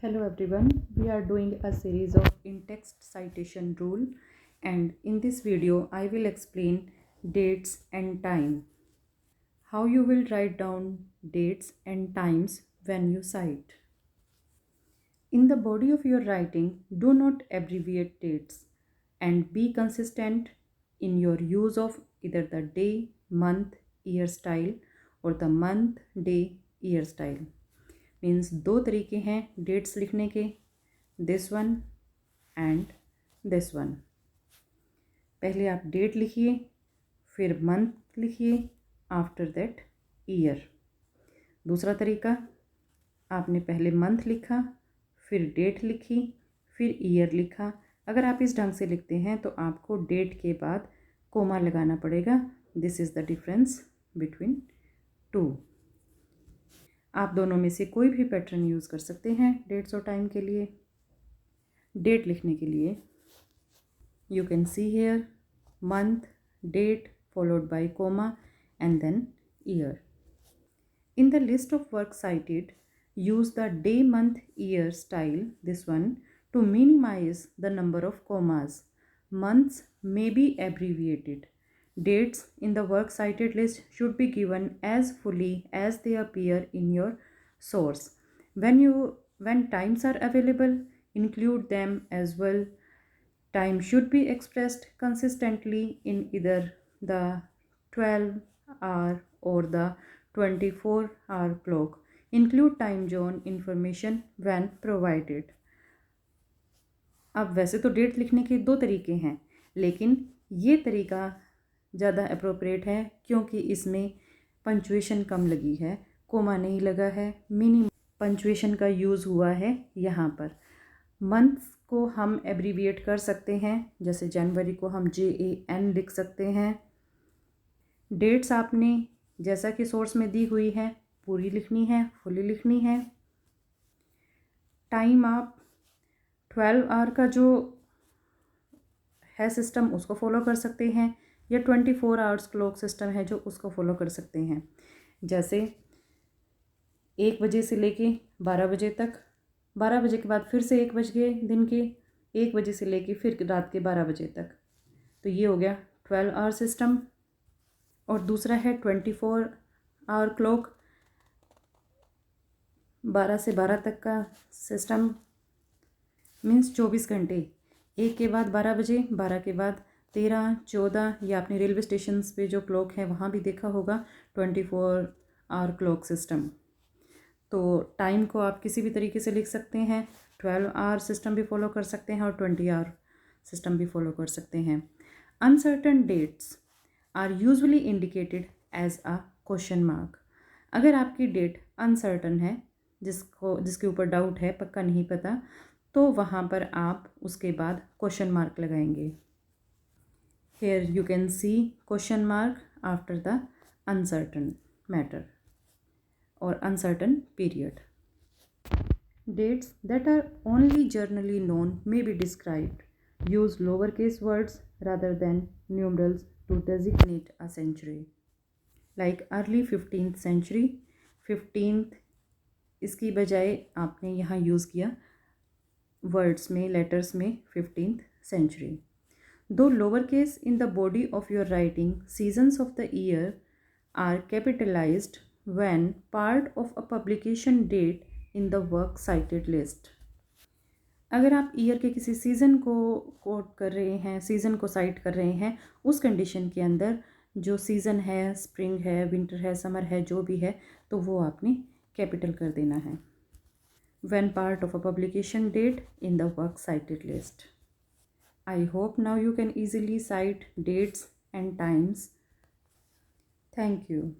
Hello everyone, we are doing a series of in-text citation rule, and in this video I will explain dates and time. How you will write down dates and times when you cite. In the body of your writing, do not abbreviate dates and be consistent in your use of either the day, month, year style or the month, day, year style. Means दो तरीके हैं dates लिखने के, this one and this one. पहले आप date लिखिए, फिर month लिखिए, आफ्टर दैट ईयर। दूसरा तरीका, आपने पहले मंथ लिखा, फिर डेट लिखी, फिर ईयर लिखा। अगर आप इस ढंग से लिखते हैं तो आपको डेट के बाद कोमा लगाना पड़ेगा। This is the difference between two. आप दोनों में से कोई भी पैटर्न यूज़ कर सकते हैं डेट्स और टाइम के लिए। डेट लिखने के लिए you can see here month, date followed by comma and then year. In the list of work cited, use the day, month, year style, this one, to minimize the number of commas. Months may be abbreviated. Dates in the works cited list should be given as fully as they appear in your source. When times are available, include them as well. Time should be expressed consistently in either the 12-hour or the 24-hour clock. Include time zone information when provided. अब वैसे तो date लिखने के दो तरीके हैं, लेकिन ये तरीका ज़्यादा अप्रोप्रिएट है क्योंकि इसमें पंचुएशन कम लगी है, कोमा नहीं लगा है, मिनिमम पंचुएशन का यूज़ हुआ है यहाँ पर। मंथ्स को हम एब्रीविएट कर सकते हैं, जैसे जनवरी को हम JAN लिख सकते हैं। डेट्स आपने जैसा कि सोर्स में दी हुई है पूरी लिखनी है, फुली लिखनी है। टाइम आप 12 आवर का जो है सिस्टम उसको फॉलो कर सकते हैं, या 24 आवर्स क्लॉक सिस्टम है जो उसको फॉलो कर सकते हैं। जैसे 1 बजे से लेके 12 बजे तक, 12 बजे के बाद फिर से 1 बज गए दिन के, 1 बजे से लेके फिर रात के 12 बजे तक, तो ये हो गया 12 आवर सिस्टम। और दूसरा है 24 आवर क्लॉक, 12 से 12 तक का सिस्टम, मीन्स 24 घंटे। 1 के बाद 12 बजे, 12 के बाद 13, 14, या आपने रेलवे स्टेशन पे जो क्लॉक है वहाँ भी देखा होगा 24 आवर क्लॉक सिस्टम। तो टाइम को आप किसी भी तरीके से लिख सकते हैं, 12 आवर सिस्टम भी फॉलो कर सकते हैं और 20 आवर सिस्टम भी फॉलो कर सकते हैं। Uncertain dates are usually indicated as a question mark. अगर आपकी डेट अनसर्टन है, जिसके ऊपर डाउट है, पक्का नहीं पता, तो वहाँ पर आप उसके बाद क्वेश्चन मार्क लगाएंगे। Here you can see question mark after the uncertain matter or uncertain period. Dates that are only generally known may be described. Use lowercase words rather than numerals to designate a century. Like early 15th century, 15th इसकी बजाय आपने यहाँ use किया words में, letters में 15th century. Though lowercase in the body of your writing, seasons of the year are capitalized when part of a publication date in the work cited list. अगर आप year के किसी season को coat कर रहे हैं, season को site कर रहे हैं, उस कंडीशन के अंदर जो सीज़न है, स्प्रिंग है, विंटर है, समर है, जो भी है, तो वो आपने कैपिटल कर देना है। When part of a publication date in the work cited list. I hope now you can easily cite dates and times. Thank you.